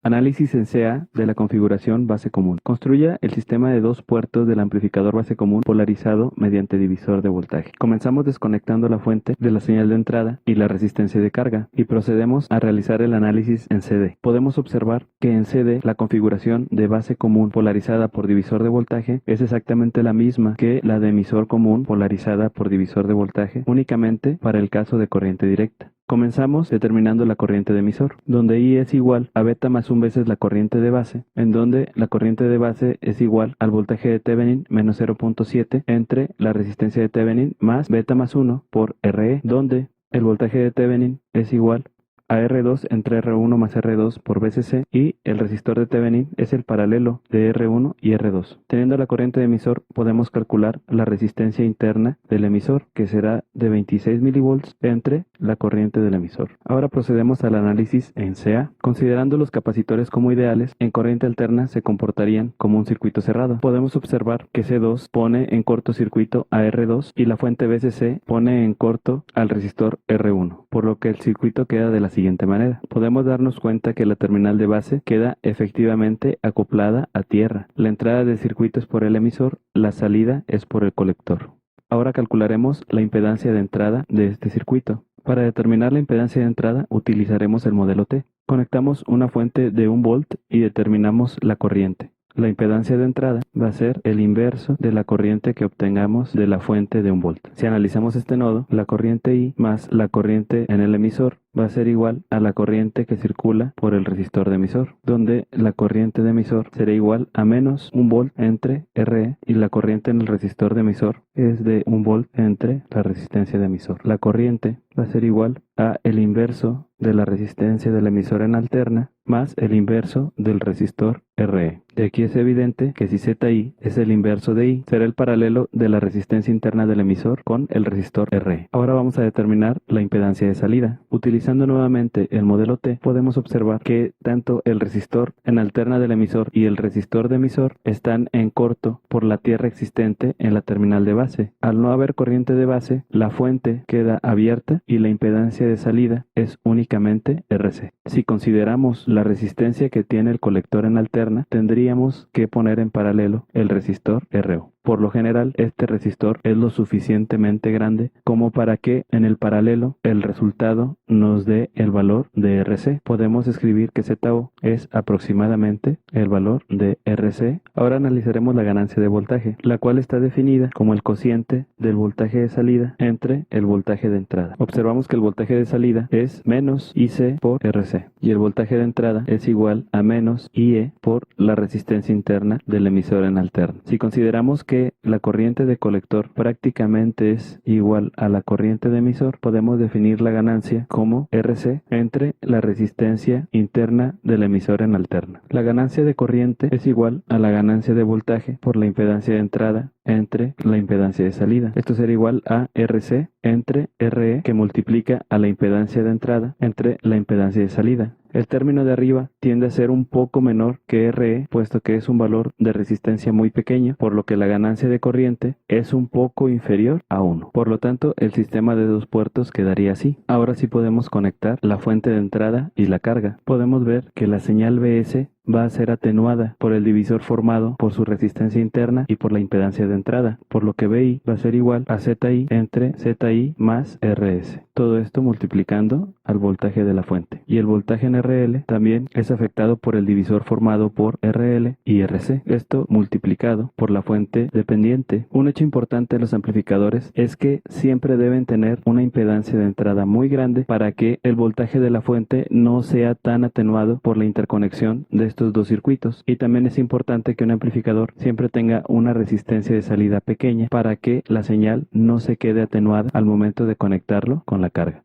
Análisis en CA de la configuración base común. Construya el sistema de dos puertos del amplificador base común polarizado mediante divisor de voltaje. Comenzamos desconectando la fuente de la señal de entrada y la resistencia de carga y procedemos a realizar el análisis en CD. Podemos observar que en CD la configuración de base común polarizada por divisor de voltaje es exactamente la misma que la de emisor común polarizada por divisor de voltaje, únicamente para el caso de corriente directa. Comenzamos determinando la corriente de emisor, donde I es igual a beta más 1 veces la corriente de base, en donde la corriente de base es igual al voltaje de Thevenin menos 0.7 entre la resistencia de Thevenin más beta más 1 por RE, donde el voltaje de Thevenin es igual a R2 entre R1 más R2 por VCC y el resistor de Thevenin es el paralelo de R1 y R2. Teniendo la corriente de emisor podemos calcular la resistencia interna del emisor, que será de 26 milivolts entre la corriente del emisor. Ahora procedemos al análisis en CA. Considerando los capacitores como ideales, en corriente alterna se comportarían como un circuito cerrado. Podemos observar que C2 pone en cortocircuito a R2 y la fuente VCC pone en corto al resistor R1, por lo que el circuito queda de la siguiente manera. Podemos darnos cuenta que la terminal de base queda efectivamente acoplada a tierra. La entrada del circuito es por el emisor, la salida es por el colector. Ahora calcularemos la impedancia de entrada de este circuito. Para determinar la impedancia de entrada utilizaremos el modelo T. Conectamos una fuente de 1 volt y determinamos la corriente. La impedancia de entrada va a ser el inverso de la corriente que obtengamos de la fuente de 1 volt. Si analizamos este nodo, la corriente I más la corriente en el emisor va a ser igual a la corriente que circula por el resistor de emisor, donde la corriente de emisor será igual a menos 1 volt entre RE y la corriente en el resistor de emisor es de 1 volt entre la resistencia de emisor. La corriente va a ser igual a el inverso de la resistencia del emisor en alterna más el inverso del resistor RE. De aquí es evidente que si ZI es el inverso de I, será el paralelo de la resistencia interna del emisor con el resistor RE. Ahora vamos a determinar la impedancia de salida. Utilizando nuevamente el modelo T, podemos observar que tanto el resistor en alterna del emisor y el resistor de emisor están en corto por la tierra existente en la terminal de base. Al no haber corriente de base, la fuente queda abierta y la impedancia de salida es únicamente RC. Si consideramos la resistencia que tiene el colector en alterna, tendríamos que poner en paralelo el resistor RO. Por lo general, este resistor es lo suficientemente grande como para que en el paralelo el resultado nos dé el valor de RC. Podemos escribir que ZO es aproximadamente el valor de RC. Ahora analizaremos la ganancia de voltaje, la cual está definida como el cociente del voltaje de salida entre el voltaje de entrada. Observamos que el voltaje de salida es menos IC por RC y el voltaje de entrada es igual a menos IE por la resistencia interna del emisor en alterna. Si consideramos que la corriente de colector prácticamente es igual a la corriente de emisor, podemos definir la ganancia como RC entre la resistencia interna del emisor en alterna. La ganancia de corriente es igual a la ganancia de voltaje por la impedancia de entrada entre la impedancia de salida. Esto será igual a RC entre RE, que multiplica a la impedancia de entrada entre la impedancia de salida. El término de arriba tiende a ser un poco menor que RE, puesto que es un valor de resistencia muy pequeño, por lo que la ganancia de corriente es un poco inferior a 1. Por lo tanto, el sistema de dos puertos quedaría así. Ahora sí podemos conectar la fuente de entrada y la carga. Podemos ver que la señal BS va a ser atenuada por el divisor formado por su resistencia interna y por la impedancia de entrada, por lo que BI va a ser igual a ZI entre ZI más RS. Todo esto multiplicando al voltaje de la fuente. Y el voltaje en RL también es afectado por el divisor formado por RL y RC. Esto multiplicado por la fuente dependiente. Un hecho importante en los amplificadores es que siempre deben tener una impedancia de entrada muy grande para que el voltaje de la fuente no sea tan atenuado por la interconexión de estos dos circuitos. Y también es importante que un amplificador siempre tenga una resistencia de salida pequeña para que la señal no se quede atenuada al momento de conectarlo con la carga.